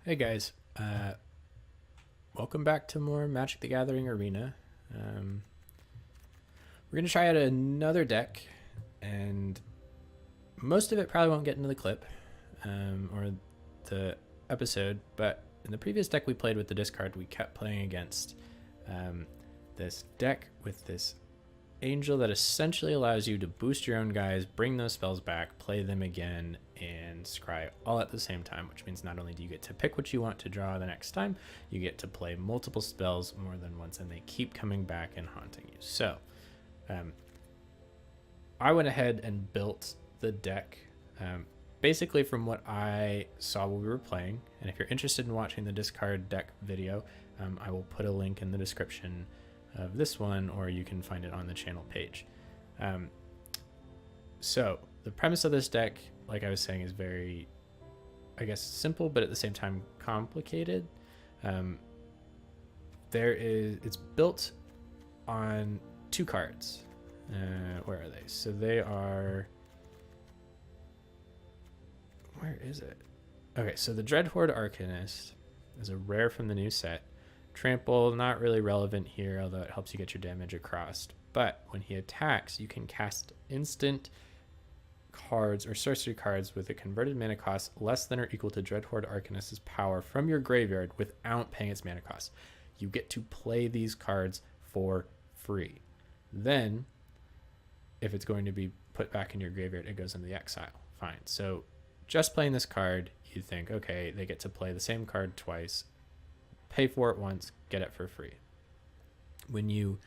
Hey guys, welcome back to more Magic the Gathering Arena. We're going to try out another deck, and most of it probably won't get into the clip or the episode, but in the previous deck we played with the discard, we kept playing against this deck with this angel that essentially allows you to boost your own guys, bring those spells back, play them again, and scry all at the same time, which means not only do you get to pick what you want to draw the next time, you get to play multiple spells more than once, and they keep coming back and haunting you. So I went ahead and built the deck basically from what I saw while we were playing, and if you're interested in watching the discard deck video, I will put a link in the description of this one, or you can find it on the channel page. So the premise of this deck, like I was saying, is very, I guess, simple, but at the same time complicated. It's built on two cards. Where are they? So they are, where is it? Okay, so the Dreadhorde Arcanist is a rare from the new set. Trample, not really relevant here, although it helps you get your damage across. But when he attacks, you can cast instant cards or sorcery cards with a converted mana cost less than or equal to Dreadhorde Arcanist's power from your graveyard without paying its mana cost. You get to play these cards for free. Then, if it's going to be put back in your graveyard, it goes into the exile. Fine. So just playing this card, you think, okay, they get to play the same card twice, pay for it once, get it for free. When you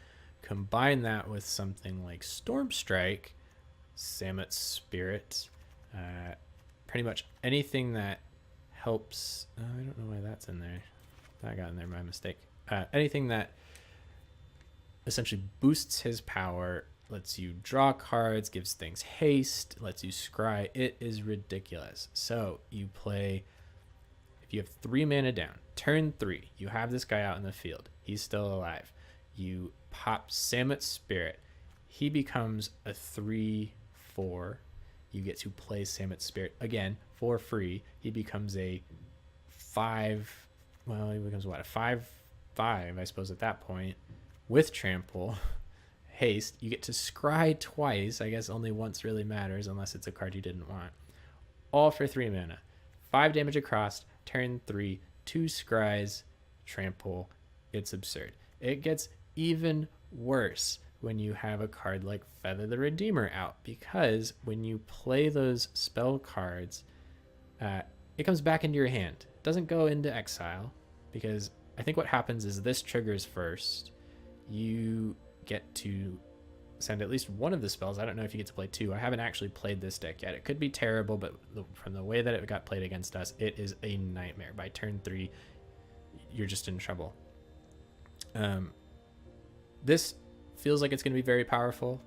combine that with something like Stormstrike, Samet's Spirit, pretty much anything that helps, I don't know why that's in there. That got in there by mistake. Anything that essentially boosts his power, lets you draw cards, gives things haste, lets you scry. It is ridiculous. So you play, if you have 3 mana down, turn 3, you have this guy out in the field. He's still alive. You pop Samet's Spirit. He becomes a 3/4. You get to play Samet's Spirit again for free. He becomes a 5. Well, he becomes what? A 5/5, I suppose, at that point, with Trample. Haste. You get to scry twice. I guess only once really matters unless it's a card you didn't want. All for 3 mana. 5 damage across. Turn 3. 2 scries. Trample. It's absurd. It gets even worse when you have a card like Feather the Redeemer out, because when you play those spell cards, it comes back into your hand. It doesn't go into exile, because I think what happens is this triggers first. You get to send at least one of the spells. I don't know if you get to play 2. I haven't actually played this deck yet. It could be terrible, but from the way that it got played against us, it is a nightmare. By turn 3, you're just in trouble. This feels like it's going to be very powerful.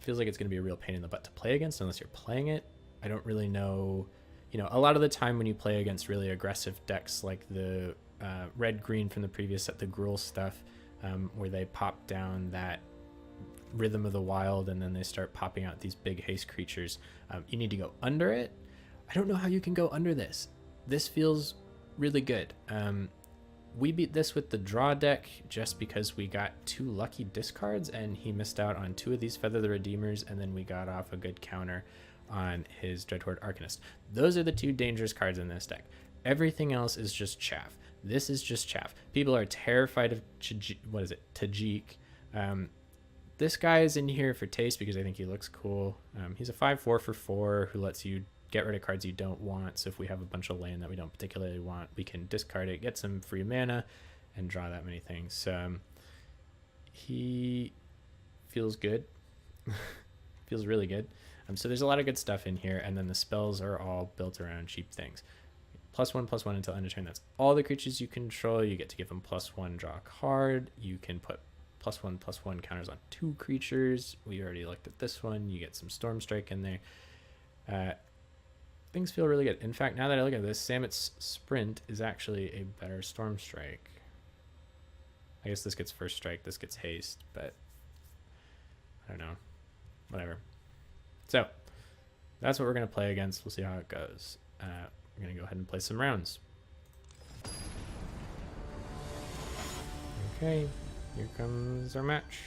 Feels like it's going to be a real pain in the butt to play against unless you're playing it. I don't really know. A lot of the time when you play against really aggressive decks like the red-green from the previous set, the Gruul stuff, where they pop down that Rhythm of the Wild and then they start popping out these big haste creatures, you need to go under it. I don't know how you can go under this. This feels really good. We beat this with the draw deck just because we got 2 lucky discards and he missed out on 2 of these Feather the Redeemers, and then we got off a good counter on his Dreadhorde Arcanist. Those are the 2 dangerous cards in this deck. Everything else is just chaff. This is just chaff. People are terrified of Tajik. This guy is in here for taste because I think he looks cool. He's a 5/4 for 4 who lets you get rid of cards you don't want. So if we have a bunch of land that we don't particularly want, we can discard it, get some free mana, and draw that many things. He feels good. Feels really good. So there's a lot of good stuff in here, and then the spells are all built around cheap things. +1/+1 until end of turn. That's all the creatures you control. You get to give them +1, draw a card. You can put +1/+1 counters on 2 creatures. We already looked at this one. You get some Stormstrike in there. Things feel really good. In fact, now that I look at this, Samet's Sprint is actually a better Stormstrike. I guess this gets first strike, this gets haste, but I don't know. Whatever. So that's what we're going to play against. We'll see how it goes. We're going to go ahead and play some rounds. Okay, here comes our match.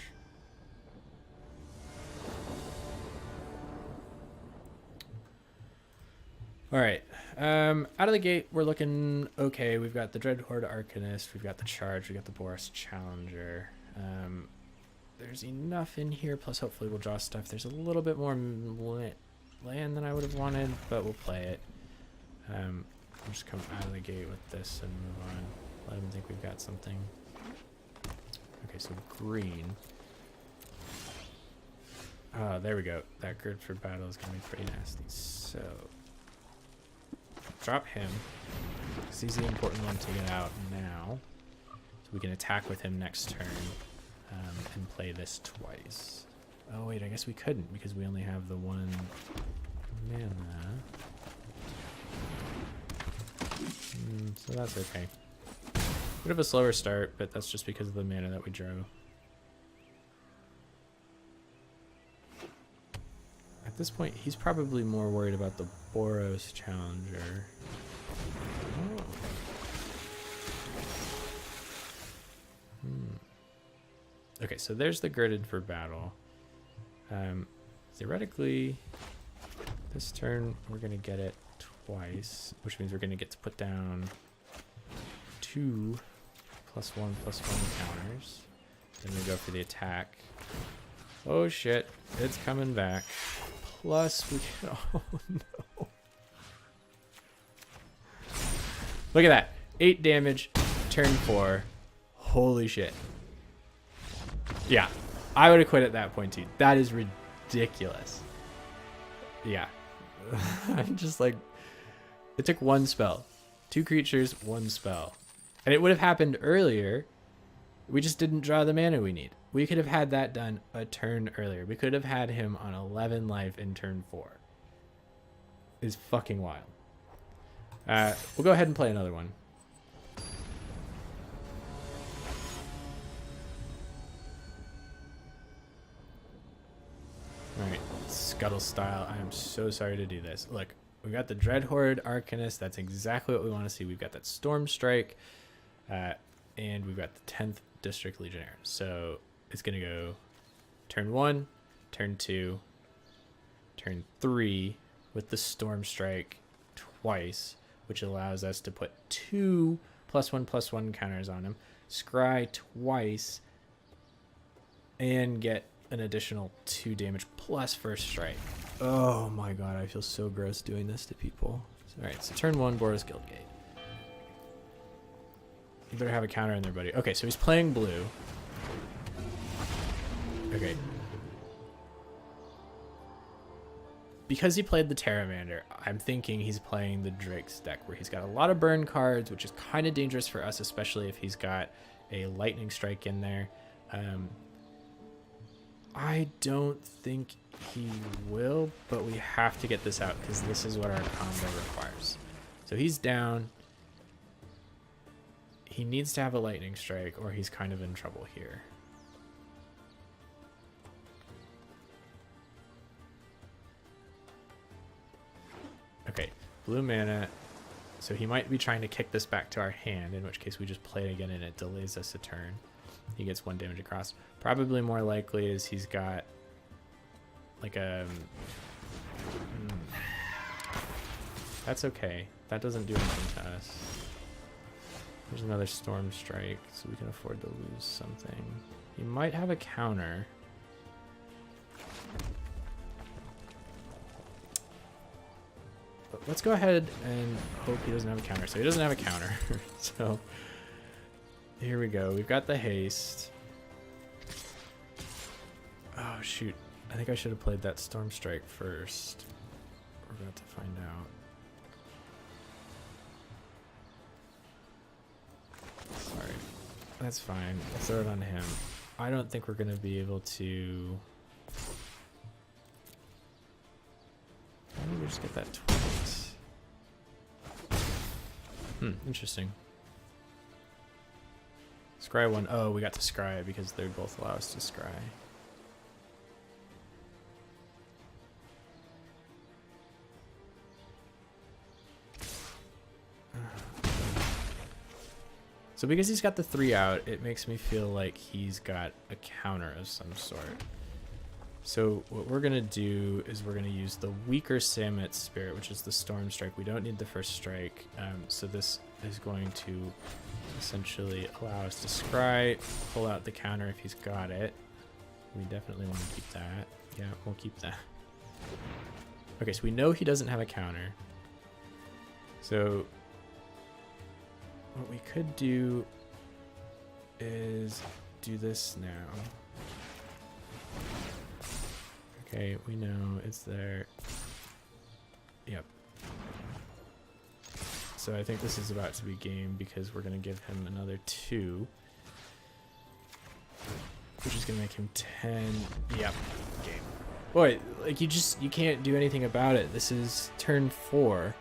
All right, out of the gate, we're looking okay. We've got the Dreadhorde Arcanist, we've got the Charge, we've got the Boros Challenger. There's enough in here, plus hopefully we'll draw stuff. There's a little bit more land than I would have wanted, but we'll play it. We'll just come out of the gate with this and move on. Let them think we've got something. Okay, so green. Oh, there we go. That grid for battle is going to be pretty nasty. So, drop him, because he's the important one to get out now. So we can attack with him next turn and play this twice. Oh, wait, I guess we couldn't, because we only have the one mana. So that's okay. Bit of a slower start, but that's just because of the mana that we drew. At this point, he's probably more worried about the Boros Challenger. Oh. Okay, so there's the gridded for battle. Theoretically, this turn we're going to get it twice, which means we're going to get to put down 2 +1/+1 counters. Then we go for the attack. Oh shit, it's coming back. Plus we can, oh no. Look at that, 8 damage, turn 4. Holy shit. Yeah, I would have quit at that point too. That is ridiculous. Yeah. I'm just like, it took 1 spell. 2 creatures, 1 spell. And it would have happened earlier. We just didn't draw the mana we need. We could have had that done a turn earlier. We could have had him on 11 life in turn 4. It's fucking wild. We'll go ahead and play another one. Alright, Scuttle style. I am so sorry to do this. Look, we got the Dreadhorde Arcanist. That's exactly what we want to see. We've got that Storm Strike. And we've got the 10th District Legionnaire. So it's going to go turn 1, turn 2, turn 3 with the Storm Strike twice, which allows us to put 2 +1/+1 counters on him, scry twice, and get an additional 2 damage plus first strike. Oh my god, I feel so gross doing this to people. Alright, so turn 1, Boros Guildgate. You better have a counter in there, buddy. Okay, so he's playing blue. Okay. Because he played the Terramander, I'm thinking he's playing the Drake's deck, where he's got a lot of burn cards, which is kind of dangerous for us, especially if he's got a Lightning Strike in there. I don't think he will, but we have to get this out because this is what our combo requires. So he's down. He needs to have a Lightning Strike or he's kind of in trouble here. Okay, blue mana. So he might be trying to kick this back to our hand, in which case we just play it again and it delays us a turn. He gets 1 damage across. Probably more likely is he's got like a... That's okay. That doesn't do anything to us. There's another Storm Strike, so we can afford to lose something. He might have a counter. But let's go ahead and hope he doesn't have a counter. So he doesn't have a counter. So here we go. We've got the haste. Oh, shoot. I think I should have played that Storm Strike first. We're about to find out. Sorry. That's fine. I'll throw it on him. I don't think we're going to be able to... Why don't we just get that twice? Interesting. Scry 1. Oh, we got to scry because they both allow us to scry. So because he's got the 3 out, it makes me feel like he's got a counter of some sort. So what we're going to do is we're going to use the weaker Samet Spirit, which is the Storm Strike. We don't need the first strike. So this is going to essentially allow us to scry, pull out the counter if he's got it. We definitely want to keep that. Yeah, we'll keep that. Okay, so we know he doesn't have a counter. So what we could do is do this now. Okay, we know it's there. Yep. So I think this is about to be game because we're going to give him another 2. Which is going to make him 10. Yep. Game. Boy, like you can't do anything about it. This is turn 4.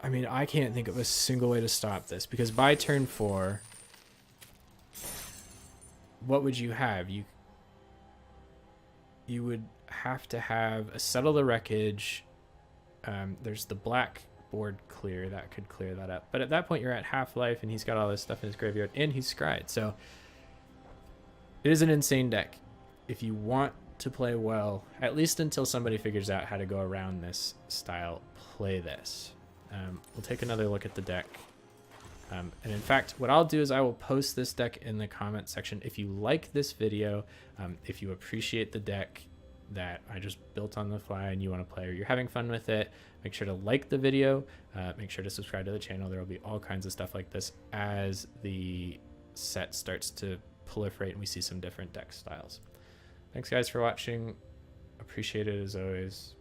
I mean, I can't think of a single way to stop this because by turn 4, what would you have? You would have to have a Settle the Wreckage. There's the black board clear that could clear that up. But at that point, you're at half life, and he's got all this stuff in his graveyard, and he's scryed. So it is an insane deck. If you want to play well, at least until somebody figures out how to go around this style, play this. We'll take another look at the deck. And in fact, what I'll do is I will post this deck in the comment section. If you like this video, if you appreciate the deck that I just built on the fly and you want to play or you're having fun with it, make sure to like the video, make sure to subscribe to the channel. There will be all kinds of stuff like this as the set starts to proliferate and we see some different deck styles. Thanks guys for watching. Appreciate it as always.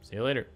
See you later.